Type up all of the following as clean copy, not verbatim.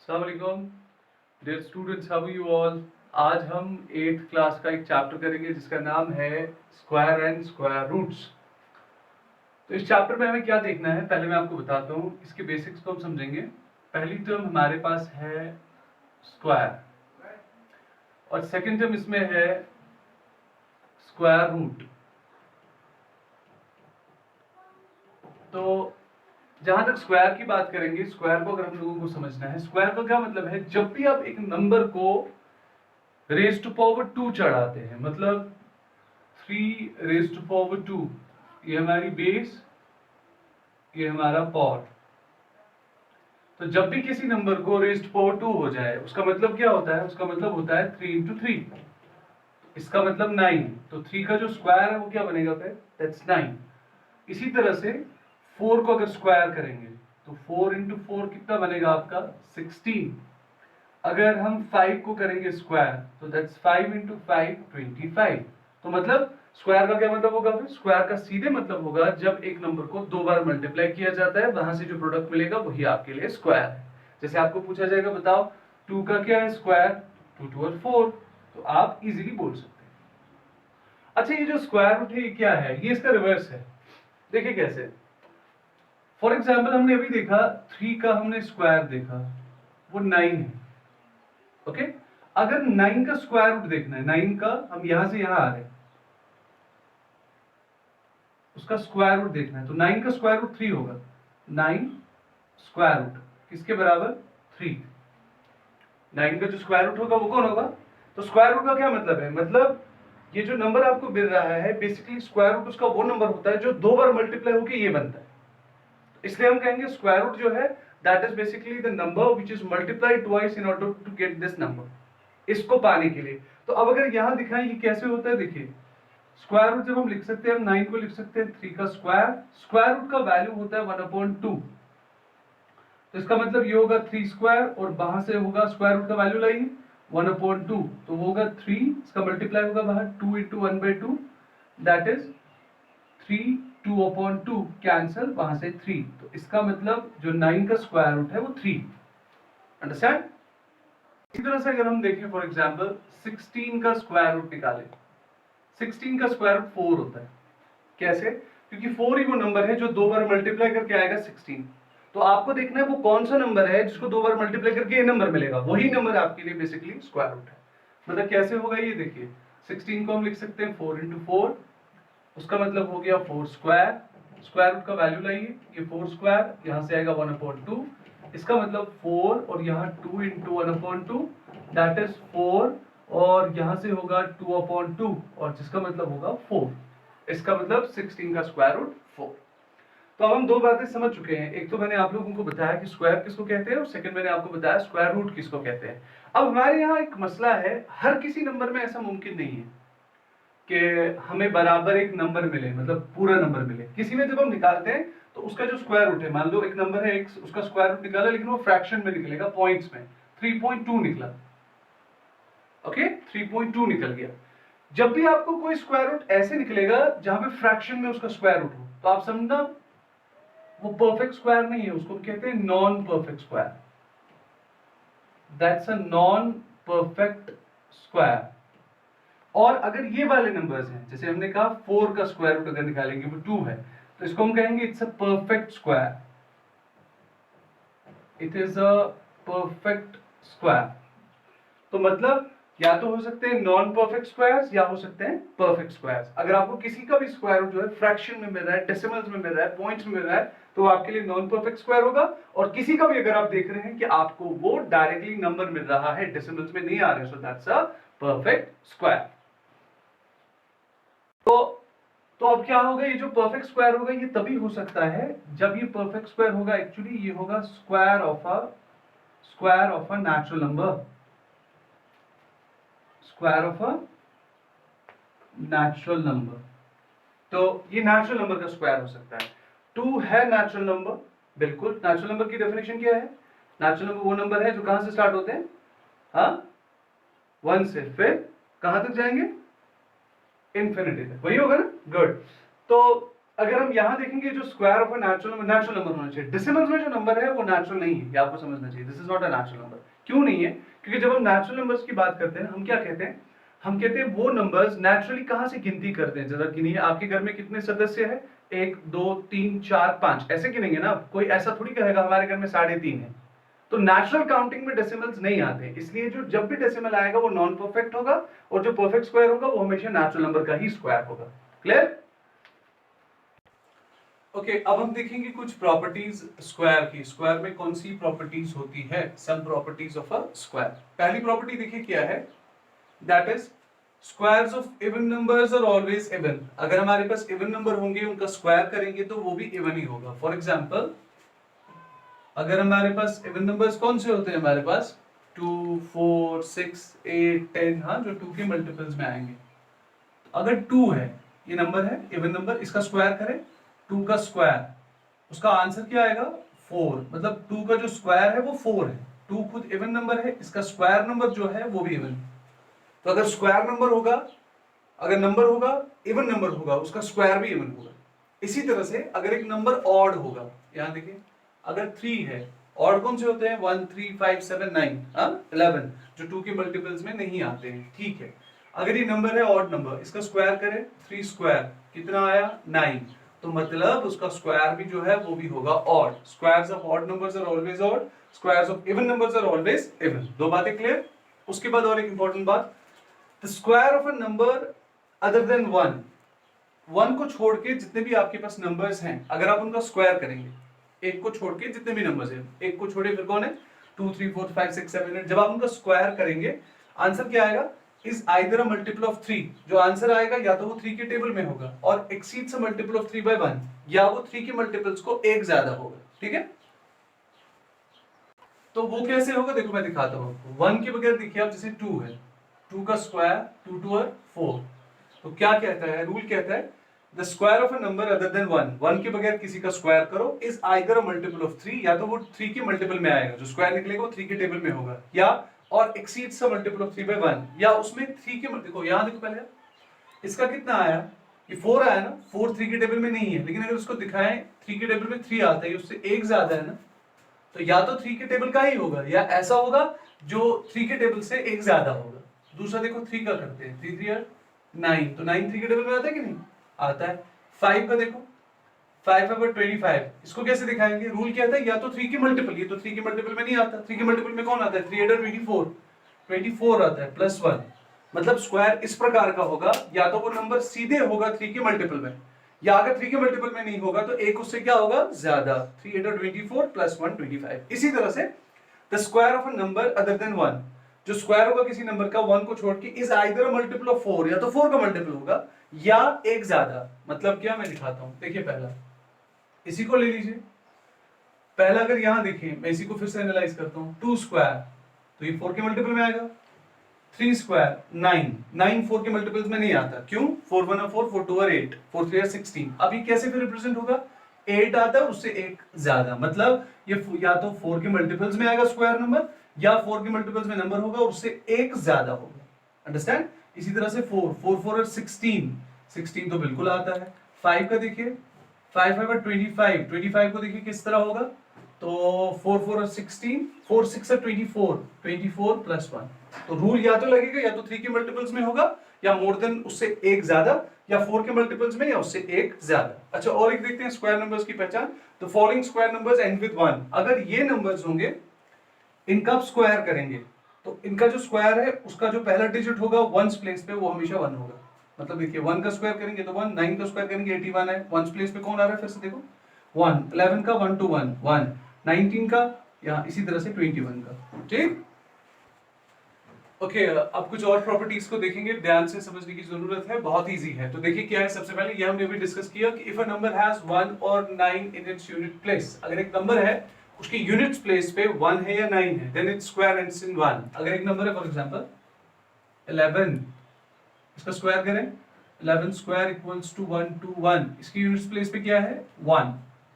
अस्सलाम वालेकुम dear students, how are you all. आज हम 8th क्लास का एक चैप्टर करेंगे जिसका नाम है स्क्वायर एंड स्क्वायर रूट्स। तो इस चैप्टर में हमें क्या देखना है, पहले मैं आपको बताता हूँ। इसके बेसिक्स को हम समझेंगे। पहली टर्म हमारे पास है स्क्वायर और सेकंड टर्म इसमें है स्क्वायर रूट। तो जहां तक स्क्वायर की बात करेंगे, स्क्वायर को अगर हम लोगों को समझना है, स्क्वायर का क्या मतलब है, जब भी आप एक नंबर को रेज टू पावर 2 चढ़ाते हैं, मतलब 3 रेज टू पावर 2, ये हमारी बेस, ये हमारा पावर। तो जब भी किसी नंबर को रेज टू पावर 2 हो जाए, उसका मतलब क्या होता है, उसका मतलब होता है 3 इंटू 3, इसका मतलब 9। तो 3 का जो स्क्वायर है वो क्या बनेगा फिर, दैट्स 9। इसी तरह से 4 को अगर स्क्वायर करेंगे तो 4 इंटू 4 कितना बनेगा आपका, 16। अगर हम 5 को करेंगे स्क्वायर तो दैट्स 5 इंटू 5, 25। तो मतलब स्क्वायर का क्या मतलब होगा, फिर स्क्वायर का सीधे मतलब होगा जब एक नंबर को 2 बार मल्टीप्लाई किया जाता है, वहां से जो प्रोडक्ट मिलेगा वही आपके लिए स्क्वायर है। जैसे आपको पूछा जाएगा बताओ 2 का क्या है स्क्वायर, 2 2 और 4, तो आप इजीली बोल सकते हैं। अच्छा, ये जो स्क्वायर रूट है ये क्या है, ये इसका रिवर्स है। देखिए कैसे। फॉर एग्जाम्पल हमने अभी देखा 3 का हमने स्क्वायर देखा, वो 9 है। ओके, अगर 9 का स्क्वायर रूट देखना है, 9 का, हम यहां से यहां आ रहे हैं, उसका स्क्वायर रूट देखना है, तो 9 का स्क्वायर रूट 3 होगा। 9 स्क्वायर रूट किसके बराबर, 3। 9 का जो स्क्वायर रूट होगा वो कौन होगा। तो स्क्वायर रूट का क्या मतलब है, मतलब ये जो नंबर आपको मिल रहा है, बेसिकली स्क्वायर रूट उसका वो नंबर होता है जो 2 बार मल्टीप्लाई होकर ये बनता है। इसलिए हम कहेंगे स्क्वायर रूट जो है that is basically the number which is multiplied twice in order to get this number. इसको पाने के लिए तो अब अगर यहां दिखाएं ये कैसे होता है, देखिए स्क्वायर रूट जब हम लिख सकते हैं, हम 9 को लिख सकते हैं 3 का स्क्वायर, स्क्वायर रूट का वैल्यू होता है 1/2। तो इसका मतलब ये होगा 3 स्क्वायर और वहां से होगा स्क्वायर रूट का वैल्यू लाइए 1/2, तो वो होगा 3, इसका मल्टीप्लाई होगा बाहर 2 इंटू 1/2, दैट इज 3, 2/2 कैंसल, वहां से 3। तो इसका मतलब जो 9 का स्क्वायर रूट है वो 3। अंडरस्टैंड। इसी तरह से अगर हम देखें फॉर एग्जांपल 16 का स्क्वायर रूट निकालें, 16 का स्क्वायर रूट 4 होता है। कैसे, क्योंकि 4 ही वो नंबर है जो 2 बार मल्टीप्लाई करके आएगा 16। तो आपको देखना है वो कौन सा नंबर है जिसको 2 बार मल्टीप्लाई करके ये नंबर मिलेगा, वही नंबर आपके लिए बेसिकली स्क्वायर रूट है। मतलब कैसे होगा ये देखिए, 16 को हम लिख सकते हैं 4 इंटू 4, उसका मतलब हो गया 4 स्क्वायर, स्क्वायर रूट का वैल्यू लाइए, ये 4 स्क्वायर यहां से आएगा 1/2, इसका मतलब 4 और यहाँ 2 इंटू 1/2, दैट इज 4, और यहां से होगा 2/2 और जिसका मतलब होगा 4। इसका मतलब 16 का स्क्वायर रूट 4। तो अब हम दो बातें समझ चुके हैं, एक तो मैंने आप लोगों को बताया कि स्क्वायर किसको कहते हैं और सेकंड मैंने आपको बताया स्क्वायर रूट किसको कहते हैं। अब हमारे यहाँ एक मसला है, हर किसी नंबर में ऐसा मुमकिन नहीं है कि हमें बराबर एक नंबर मिले, मतलब पूरा नंबर मिले। किसी में जब हम निकालते हैं तो उसका जो स्क्वायर रूट है, मान लो एक नंबर है x, उसका स्क्वायर रूट निकाला लेकिन वो फ्रैक्शन में निकलेगा, पॉइंट्स में 3.2 निकला। ओके, 3.2 निकल गया। जब भी आपको कोई स्क्वायर रूट ऐसे निकलेगा जहां पे फ्रैक्शन में उसका स्क्वायर रूट हो, तो आप समझना वो परफेक्ट स्क्वायर नहीं है, उसको हम कहते हैं non perfect square. That's a non perfect square. और अगर ये वाले नंबर्स हैं, जैसे हमने कहा 4 का स्क्वायर रूट अगर निकालेंगे वो 2 है, तो इसको हम कहेंगे it's a perfect square, it is a perfect square. तो मतलब या तो हो सकते हैं नॉन परफेक्ट स्क्वायर्स या हो सकते हैं परफेक्ट स्क्वायर्स। अगर आपको किसी का भी स्क्वायर रूट जो है फ्रैक्शन में मिल रहा है, डेसिमल्स में मिल रहा है, पॉइंट्स में मिल रहा है, तो आपके लिए नॉन परफेक्ट स्क्वायर होगा। और किसी का भी अगर आप देख रहे हैं कि आपको वो डायरेक्टली नंबर मिल रहा है, डेसिमल्स में नहीं आ रहे, so that's a perfect square. तो अब क्या होगा, ये जो परफेक्ट स्क्वायर होगा ये तभी हो सकता है जब ये परफेक्ट स्क्वायर होगा, एक्चुअली ये होगा square of a natural number, square of a natural number. तो ये नेचुरल नंबर का स्क्वायर हो सकता है। 2 है नेचुरल नंबर, बिल्कुल। नेचुरल नंबर की डेफिनेशन क्या है, नेचुरल नंबर वो नंबर है जो कहां से स्टार्ट होते हैं, हाँ 1 से, फिर कहां तक जाएंगे, इंफिनिटी तक, वही होगा ना, गुड। तो अगर हम यहाँ देखेंगे जो square of a natural number होना चाहिए, डेसिमल्स में जो नंबर है वो नेचुरल नहीं है, ये आपको समझना चाहिए। This is not a natural number. क्यों नहीं है? क्योंकि जब हम नेचुरल नंबर्स की बात करते हैं हम क्या कहते हैं? हम कहते हैं वो नंबर्स नेचुरली कहाँ से गिनती करते हैं। जरा गिनिए, आपके घर में कितने सदस्य है? 1 2 3 4 5, ऐसे गिनेंगे ना। कोई ऐसा थोड़ी कहेगा हमारे घर में 3.5 है। तो नेचुरल काउंटिंग में डेसिमल्स नहीं आते, इसलिए जो जब भी डेसिमल आएगा वो नॉन परफेक्ट होगा, और जो परफेक्ट स्क्वायर होगा वो हमेशा नेचुरल नंबर का ही स्क्वायर होगा। क्लियर? ओके, अब हम देखेंगे कुछ प्रॉपर्टीज स्क्वायर की। स्क्वायर में कौन सी प्रॉपर्टीज होती है? Some properties of a square. पहली प्रॉपर्टी देखिए क्या है, that is squares of even numbers are always even. अगर हमारे पास इवन नंबर होंगे उनका स्क्वायर करेंगे तो वो भी इवन ही होगा। फॉर एग्जांपल, अगर हमारे पास इवन नंबर्स कौन से होते हैं हमारे पास? 2 4 6 8 10, हाँ, जो 2 के मल्टीपल्स में आएंगे। अगर 2 है, ये नंबर है इवन नंबर, इसका स्क्वायर करें 2 का स्क्वायर, उसका आंसर क्या आएगा? 4। मतलब 2 का जो स्क्वायर है वो 4 है। 2 खुद इवन नंबर है, इसका स्क्वायर नंबर जो है वो भी इवन। तो अगर स्क्वायर नंबर होगा, अगर नंबर होगा इवन नंबर होगा, उसका स्क्वायर भी इवन होगा। इसी तरह से अगर एक नंबर ऑड होगा, यहां देखिए, अगर 3 है, ऑड कौन से होते हैं? 1 3 5 7 9, 11, जो 2 के मल्टीपल्स में नहीं आते हैं। ठीक है, अगर ये नंबर है ऑड नंबर, इसका स्क्वायर करें 3 स्क्वायर, कितना आया? 9। तो मतलब उसका स्क्वायर भी जो है वो भी होगा odd. Squares of odd numbers are always odd, squares of even numbers are always even. दो बातें क्लियर? उसके बाद और एक इंपॉर्टेंट बात, the square of a number other than 1, 1 को छोड़ के जितने भी आपके पास नंबर्स हैं, अगर आप उनका स्क्वायर करेंगे, एक को छोड़ के जितने भी नंबर्स हैं, एक को छोड़े फिर कौन है? 2 3 4 5 6 7 8, जब आप उनका स्क्वायर करेंगे आंसर क्या आएगा? Is either a multiple of 3। जो आंसर आएगा या तो वो 3 के टेबल में होगा और exceeds a multiple of 3 by 1, या वो 3 के मल्टीपल्स को एक ज्यादा होगा। ठीक है, तो वो कैसे होगा देखो मैं दिखाता हूं आपको। 1 के बगैर देखिए आप, जैसे 2 है, 2 का स्क्वायर 2 2 और 4, तो क्या कहता है? रूल कहता है the square of a number other than 1, 1 के बगैर किसी का स्क्वायर करो, is either a multiple of 3, या तो वो 3 के मल्टीपल में आएगा, जो स्क्वायर निकलेगा वो 3 के टेबल में होगा, या और exceeds a multiple of 3 by 1, या उसमें 3 के देखो यहां देखो पहले इसका कितना आया? ये 4 आया ना। 4 3 के टेबल में नहीं है, लेकिन अगर उसको दिखाएं 3 के टेबल में 3 आता है, उससे एक ज्यादा है ना, तो या तो 3 के टेबल का ही होगा या ऐसा होगा जो 3 के टेबल से एक ज्यादा होगा। दूसरा देखो 3 का करते हैं, 3 3 9, तो 9 3 के टेबल में आता है कि नहीं? आता है। 5 का देखो, 5 5 25, इसको कैसे दिखाएंगे? रूल क्या था? या तो 3 के मल्टीपल, ये तो 3 के मल्टीपल में नहीं आता, 3 के मल्टीपल में कौन आता है? 3 8 24, 24 आता है प्लस 1। मतलब स्क्वायर इस प्रकार का होगा, या तो वो नंबर सीधे होगा 3 के मल्टीपल में, या अगर 3 के मल्टीपल में नहीं होगा तो एक उससे क्या होगा? ज्यादा। 3 8 24 प्लस 1 25। इसी तरह से the square of a number other than 1, जो स्क्वायर होगा किसी नंबर का 1 को छोड़ के, इज आइदर मल्टीपल ऑफ 4, या तो 4 का मल्टीपल होगा या एक ज्यादा। मतलब क्या? मैं दिखाता हूं, देखिए पहला इसी को ले लीजिए। पहला अगर यहां देखिए, मैं इसी को फिर से एनालाइज करता हूं, 2 स्क्वायर, तो ये 4 के मल्टीपल में आएगा। 3 स्क्वायर 9, 9 4 के मल्टीपल्स में नहीं आता, क्यों? 4 1 4, 4 2 8, 4 3 16। अब ये कैसे फिर रिप्रेजेंट होगा? 8 आता है उससे एक ज्यादा, मतलब ये या तो 4 के मल्टीपल्स में आएगा स्क्वायर नंबर, या 4 के मल्टीपल्स में नंबर होगा उससे एक ज्यादा होगा। अंडरस्टैंड? इसी तरह से 4 4 4 16, 16 तो बिल्कुल आता है। 5 का देखिए, 5 5 25, 25 को देखिए किस तरह होगा, तो 4 4 और 16, 4 6 और 24, 24 प्लस 1। तो रूल या तो लगेगा या तो 3 के मल्टीपल्स में होगा, या मोर देन उससे एक ज्यादा, या 4 के मल्टीपल्स में या उससे एक ज्यादा। अच्छा, और एक देखते हैं स्क्वायर नंबर्स की पहचान। The following square numbers and with 1, अगर ये नंबर्स होंगे इनका आप स्क्वायर करेंगे, तो इनका जो स्क्वायर है उसका जो पहला डिजिट होगा वंस प्लेस पे वो हमेशा 1 होगा। मतलब देखिए 1 का स्क्वायर करेंगे तो 1, 9 का स्क्वायर करेंगे 81 है, वंस प्लेस पे कौन आ रहा है? फिर से देखो 1, 11 का 1 to 1 1, 19 का, या इसी तरह से 21 का। ठीक, ओके, अब कुछ और प्रॉपर्टीज को देखेंगे, ध्यान से समझने की जरूरत है, बहुत इजी है। तो देखिए क्या है, सबसे पहले ये हमने भी डिस्कस किया कि इफ अ नंबर हैज 1 और 9 इन इट्स यूनिट प्लेस, अगर एक नंबर है उसकी यूनिट्स प्लेस पे 1 है या 9 है, then its square ends in 1। अगर एक नंबर है फॉर एग्जांपल 11, इसका स्क्वायर करें, 11 स्क्वायर इक्वल्स टू 121, इसकी यूनिट्स प्लेस पे क्या है? 1।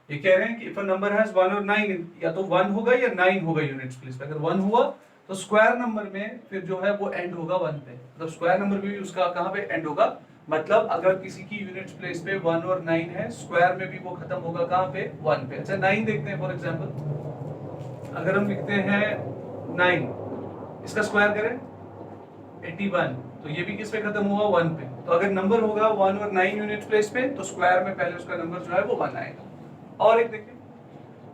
ये कह रहे हैं कि इफ अ नंबर हैज 1 और 9, या तो 1 होगा या 9 होगा यूनिट्स प्लेस पे। अगर 1 हुआ तो स्क्वायर नंबर में फिर जो है वो एंड होगा 1 पे, मतलब स्क्वायर नंबर भी उसका कहां पे एंड होगा? मतलब अगर किसी की यूनिट प्लेस पे 1 और 9 है, स्क्वायर में भी वो खत्म होगा कहाँ पे? 1 पे। अच्छा 9 देखते हैं फॉर एग्जांपल, अगर हम लिखते हैं 9, इसका स्क्वायर करें 81, तो ये भी किस पे खत्म हुआ? 1 पे। तो अगर नंबर होगा 1 और 9 यूनिट प्लेस पे, तो स्क्वायर में पहले उसका नंबर जो है वो 1 आएगा। और एक देखिए,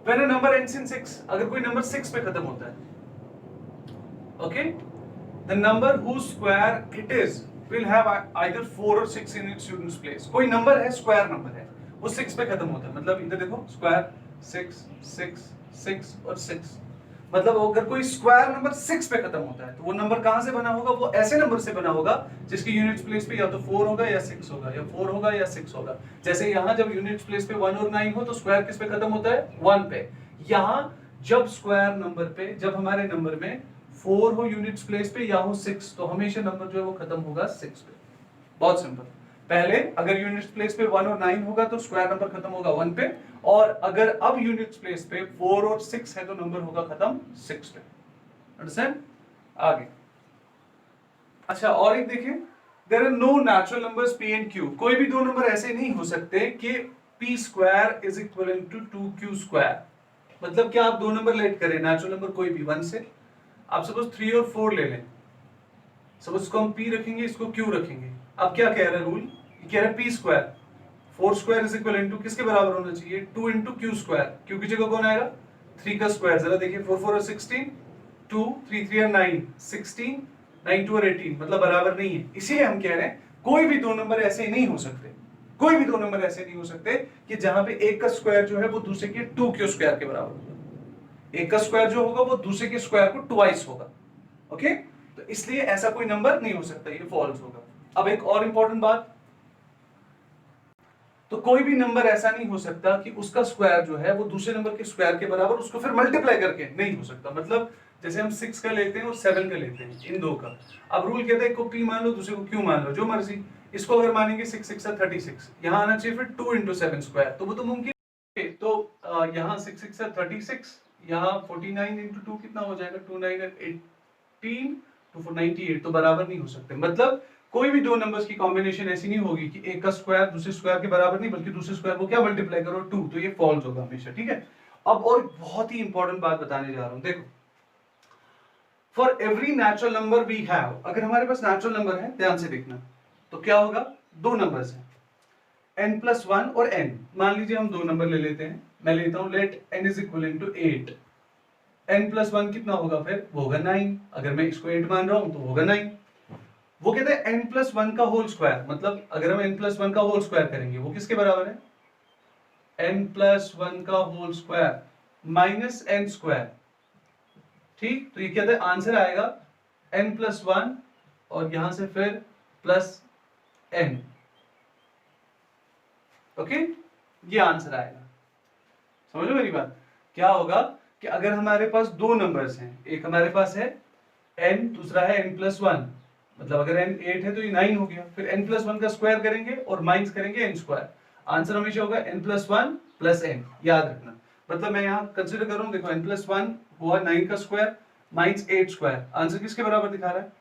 when a number ends in 6, अगर कोई नंबर 6 पे खत्म होता है, okay, the number whose square it is will have either 4 और 6 इन इट्स यूनिट प्लेस। कोई नंबर है, स्क्वायर नंबर है, वो 6 पे खत्म होता है, मतलब इधर देखो स्क्वायर 6 6 6 और 6, मतलब अगर कोई स्क्वायर नंबर 6 पे खत्म होता है तो वो नंबर कहां से बना होगा? वो ऐसे नंबर से बना होगा जिसकी यूनिट प्लेस पे या तो 4 होगा या 6 होगा, या 4 होगा या 6 होगा। जैसे यहां जब यूनिट प्लेस पे 1 और 9 हो तो स्क्वायर किस पे खत्म होता है? 1 पे। यहां जब स्क्वायर नंबर पे, जब हमारे नंबर में 4 हो यूनिट प्लेस पे या हो 6, तो हमेशा नंबर जो है वो खत्म होगा 6 पे। बहुत सिंपल। पहले अगर यूनिट प्लेस पे 1 और 9 होगा तो स्क्वायर नंबर खत्म होगा 1 पे, और अगर अब यूनिट प्लेस पे 4 और 6 है तो नंबर होगा खत्म 6 पे। अंडरस्टैंड? आगे अच्छा और एक देखिए, there are no natural numbers p and q। कोई भी दो नंबर ऐसे नहीं हो सकते कि p square is equal to 2q square. मतलब क्या, आप दो नंबर लेट करें, नेचुरल नंबर कोई भी 1 से, आप सपोज 3 और 4 ले लें, सपोज इसको हम p रखेंगे, इसको q रखेंगे। अब क्या कह रहा है रूल? कह रहा है p square 4 square is equal into किसके बराबर होना चाहिए? 2 इंटू क्यू स्क्वायर। क्यू की जगह कौन आएगा? 3 का स्क्वायर। जरा देखिए 4 4 और 16, 2 3 3 और 9 16, 9 2 और 18, मतलब बराबर नहीं है। इसीलिए हम कह रहे हैं कोई भी दो नंबर ऐसे नहीं हो सकते, कोई भी दो नंबर ऐसे नहीं हो सकते कि जहां पे एक का स्क्वायर जो है वो दूसरे के 2 के स्क्वायर के बराबर होगा। एक का स्क्वायर जो होगा वो दूसरे के स्क्वायर को ट्वाइस होगा। ओके, तो इसलिए ऐसा कोई नंबर नहीं हो सकता, ये फॉल्स होगा। अब एक और इंपॉर्टेंट बात, तो कोई भी नंबर ऐसा नहीं हो सकता कि उसका स्क्वायर जो है वो दूसरे नंबर के स्क्वायर के बराबर, उसको फिर मल्टीप्लाई करके नहीं हो सकता। मतलब जैसे हम 6 का लेते हैं और 7 का लेते हैं, इन दो का, अब रूल कहता है एक को p मान लो, दूसरे को q मान लो, जो मर्जी। इसको अगर मानेंगे 6 6 36, यहाँ आना चाहिए फिर 2 इंटू 7 स्क्वायर, तो वो तो मुमकिन है। तो यहाँ 6 6 36, यहाँ 49 इंटू 2 कितना हो जाएगा? 2 9 18, 2 4 98, तो बराबर नहीं हो सकते। मतलब कोई भी दो नंबर्स की कॉम्बिनेशन ऐसी नहीं होगी कि एक का स्क्वायर दूसरे स्क्वायर के बराबर नहीं, बल्कि दूसरे स्क्वायर को क्या मल्टीप्लाई करो? 2, तो ये फॉल्स होगा हमेशा। ठीक है, अब और बहुत ही इंपॉर्टेंट बात बताने जा रहा हूं, देखो, for every natural number we have, अगर हमारे पास नेचुरल नंबर है, ध्यान से देखना, तो क्या होगा? दो नंबर्स हैं n+1 और n। मान लीजिए हम दो नंबर ले लेते हैं, मैं लेता हूं let n is equal to 8। n+1 कितना होगा? फिर वो होगा 9। अगर मैं इसको 8 मान रहा हूं तो होगा 9। वो कहते हैं n+1 का होल स्क्वायर, मतलब अगर हम n+1 का होल स्क्वायर करेंगे वो किसके बराबर है? n+1 का whole square minus n square. ठीक, तो ये कहते हैं आंसर आएगा n+1 और यहां से फिर प्लस n। ओके, ये आंसर आएगा। समझ लो मेरी बात? क्या होगा कि अगर हमारे पास दो नंबर्स हैं, एक हमारे पास है n, दूसरा है n+1, मतलब अगर n 8 है तो ये 9 हो गया, फिर n+1 का स्क्वायर करेंगे और माइनस करेंगे n स्क्वायर, आंसर हमेशा होगा n+1 प्लस n। याद रखना, मतलब मैं यहाँ कंसिडर कर रहा हूँ, देखो n+1 हुआ 9 का स्क्वायर माइनस 8 स्क्वायर, आंसर किसके बराबर दिखा रहा है?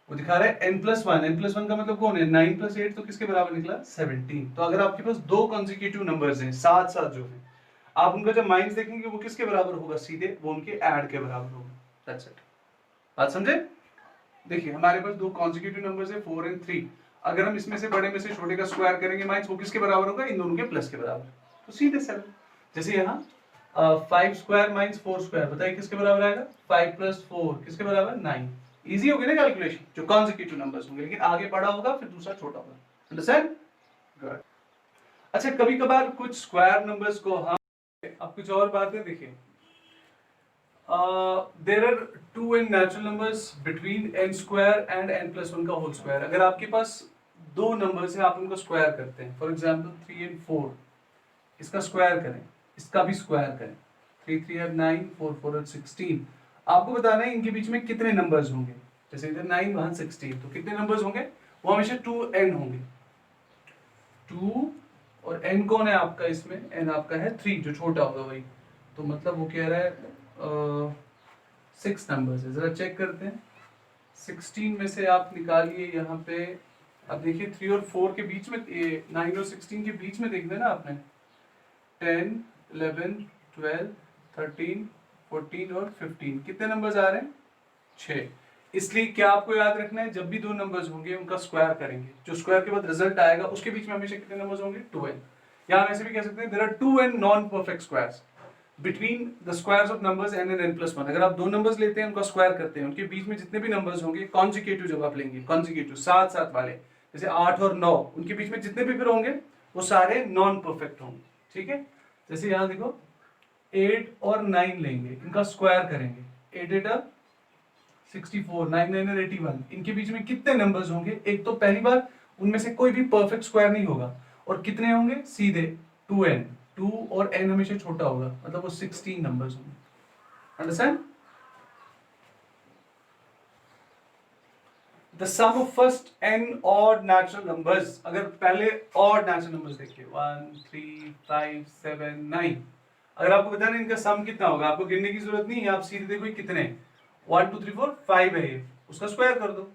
वो दिखा रहा है n+1। n+1 का मतलब कौन है? 9 प्लस 8, तो किसके बराबर निकला? 17। तो अगर आपके पास दो कॉन्जिक्यूटिव नंबर्स हैं साथ साथ जो है, आप उनका जब माइनस देखेंगे वो किसके बराबर होगा? सीधे वो उनके ऐड के बराबर होगा। That's it. बात समझे? देखिए हमारे पास दो कॉन्जिक्यूटिव नंबर्स है 4 और 3, अगर हम इसमें से बड़े में से छोटे का स्क्वायर करेंगे माइनस, वो किसके बराबर होगा? इन दोनों के प्लस के बराबर। तो सीधे 7। जैसे यहाँ 5 स्क्वायर माइनस 4 स्क्वायर, बताइए किसके बराबर आएगा? 5 प्लस 4 किसके बराबर? 9। इजी होगी ना कैलकुलेशन, जो कॉन्जिक्यूटिव नंबर्स होंगे, लेकिन आगे बड़ा होगा फिर दूसरा छोटा होगा। अंडरस्टैंड? गुड। अच्छा कभी कभार कुछ स्क्वायर नंबर्स को हम, अब कुछ और बातें देखिए, there are two n natural numbers between n square and n+1 का होल स्क्वायर। अगर आपके पास दो नंबर्स हैं, आप उनको स्क्वायर करते हैं, फॉर एग्जांपल 3 and 4, इसका स्क्वायर करें, इसका भी स्क्वायर करें, 3 3 और 9, 4 4 और 16, आपको बताना है इनके बीच में कितने नंबर्स होंगे। जैसे इधर 9 वहां 16, तो कितने नंबर्स होंगे? वो हमेशा 2n होंगे। 2 और n कौन है आपका इसमें? n आपका है 3, जो छोटा होगा वही। तो मतलब वो कह रहा है 6 नंबर्स है। जरा चेक करते हैं, 16 में से आप निकालिए यहाँ पे अब देखिए 3 और 4 के बीच में, 9 और 16 के बीच में देखना है ना आपने, 10, 11, 12, 13, 14 और 15 कितने नंबर्स आ रहे हैं? 6। इसलिए क्या आपको याद रखना है, जब भी दो नंबर्स होंगे उनका स्क्वायर करेंगे, जो स्क्वायर के बाद रिजल्ट आएगा उसके बीच में हमेशा कितने नंबर्स होंगे? 2n। या हम ऐसे भी कह सकते हैं देयर आर 2n non perfect squares between the squares of numbers n and n+1। अगर आप दो नंबर्स लेते हैं उनका स्क्वायर करते हैं, उनके बीच में जितने भी नंबर्स होंगे कॉन्जिक्यूटिव, जब आप लेंगे कॉन्जिक्यूटिव साथ साथ वाले, जैसे 8 और 9, उनके बीच में जितने भी फिर होंगे वो सारे नॉन परफेक्ट होंगे। ठीक है, जैसे यहां देखो 8 और 9 लेंगे, इनका स्क्वायर करेंगे, 8 8 64, 9 9 और 81, इनके बीच में कितने नंबर्स होंगे? एक तो पहली बार उनमें से कोई भी परफेक्ट स्क्वायर नहीं होगा, और कितने होंगे? सीधे 2n, 2 और n हमेशा छोटा होगा, मतलब वो 16 नंबर्स होंगे। Understand? The sum of first n odd natural numbers, अगर पहले ऑड नेचुरल नंबर्स देखिए 1 3 5 7 9, अगर आपको बताना इनका सम कितना होगा, आपको गिनने की जरूरत नहीं है, आप सीधे देखो कितने 1 2 3 4 5 है ये, उसका स्क्वायर कर दो,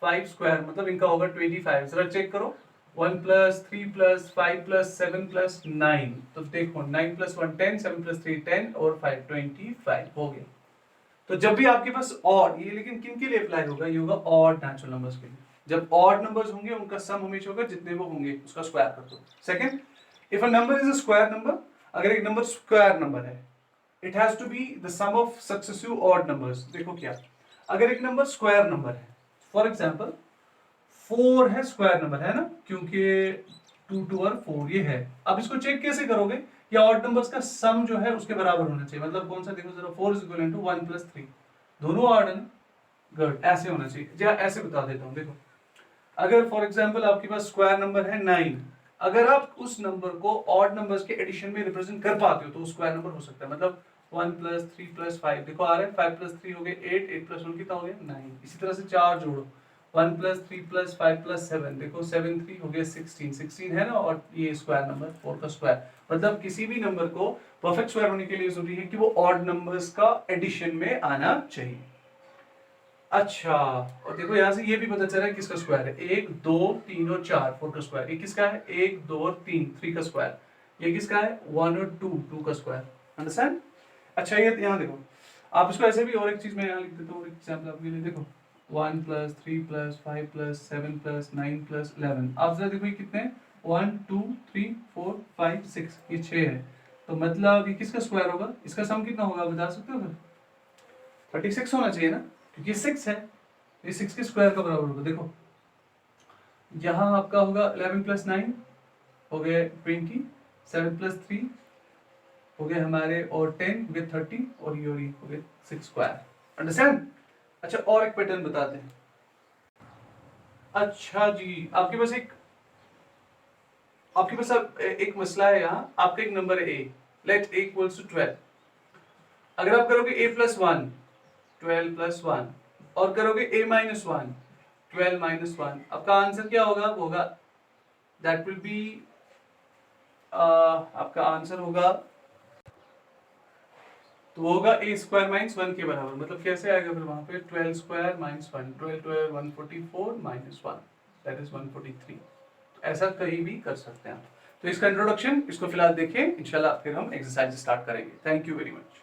5 स्क्वायर मतलब इनका होगा 25। जरा चेक करो, 1 + 3 + 5 + 7 + 9, तो देखो 9 + 1 10, 7 + 3 10 और 5 25 हो गया। तो जब भी आपके पास ऑड, ये लेकिन किन के लिए अप्लाई होगा? ये होगा ऑड नेचुरल नंबर्स के लिए। जब ऑड नंबर्स होंगे उनका सम हमेशा होगा जितने वो होंगे उसका स्क्वायर कर दो। Second, if a number is a square number, अगर एक नंबर स्क्वायर नंबर है, it has to be the sum of successive odd numbers. देखो क्या, अगर एक नंबर स्क्वायर नंबर है, फॉर एग्जांपल 4 है, स्क्वायर नंबर है ना, क्योंकि 2 2 और 4 ये है। अब इसको चेक कैसे करोगे? या ऑड नंबर्स का सम जो है उसके बराबर होना चाहिए, मतलब कौन सा? देखो जरा, 4 = 1 + 3, दोनों ऑड है ना, गुड, ऐसे होना चाहिए। या ऐसे बता देता हूं, देखो अगर फॉर एग्जांपल आपके पास स्क्वायर नंबर है 9, अगर आप उस नंबर को ऑड नंबर्स के एडिशन में रिप्रेजेंट कर पाते हो तो वो स्क्वायर नंबर हो सकता है। मतलब 1 + 3 + 5, देखो आ रहा है 5 + 3 हो गए 8, 8 + 1 कितना हो गया 9। इसी तरह से चार जोड़ो, 1 + 3 + 5 + 7, देखो 7 3 हो गया 16, 16 है ना, और ये स्क्वायर नंबर 4 का स्क्वायर। मतलब किसी भी नंबर को परफेक्ट स्क्वायर होने के लिए जरूरी है कि वो ऑड नंबर्स का एडिशन में आना चाहिए। अच्छा, और देखो यहां से ये भी पता चला है किसका स्क्वायर है, 1 2 3 और 4, 4 का स्क्वायर। ये किसका है? 1 2 और 3, 3 का स्क्वायर। ये किसका है? 1 और 2, 2 का स्क्वायर। अंडरस्टैंड? अच्छा, ये यहां देखो, आप इसको ऐसे भी, और एक चीज मैं यहां लिख देता हूं, एक एग्जांपल आपके लिए। देखो 1 + 3 + 5 + 7 + 9 + 11, आप जरा देखो ये कितने हैं? 1 2 3 4 5 6, ये 6 है। तो मतलब ये किसका स्क्वायर होगा? इसका सम कितना होगा, आप बता सकते हो? 36 होना चाहिए ना, क्योंकि 6 है, ये 6 के स्क्वायर का बराबर होगा। देखो यहाँ आपका होगा 11 + 9 हो गए 20, 7 + 3 हो गए हमारे, और 10 हो गए 30, और ये हो गए 6 स्क्वायर। अंडरस्टैंड? अच्छा, और एक पैटर्न बताते हैं। अच्छा जी, आपके पास अब एक मसला है, यहाँ आपका एक नंबर है a, लेट a = 12। अगर आप करोगे a + 1 12 + 1, और करोगे a - 1 12 - 1, आपका आंसर क्या होगा? वो होगा, दैट विल बी, आपका आंसर होगा, तो वो होगा a² - 1 के बराबर। मतलब कैसे आएगा फिर वहां पे? 12² - 1, 12 12 144 - 1, दैट इज 143। ऐसा कहीं भी कर सकते हैं आप। तो इसका इंट्रोडक्शन, इसको फिलहाल देखें, इंशाल्लाह फिर हम एक्सरसाइज स्टार्ट करेंगे। Thank you very much.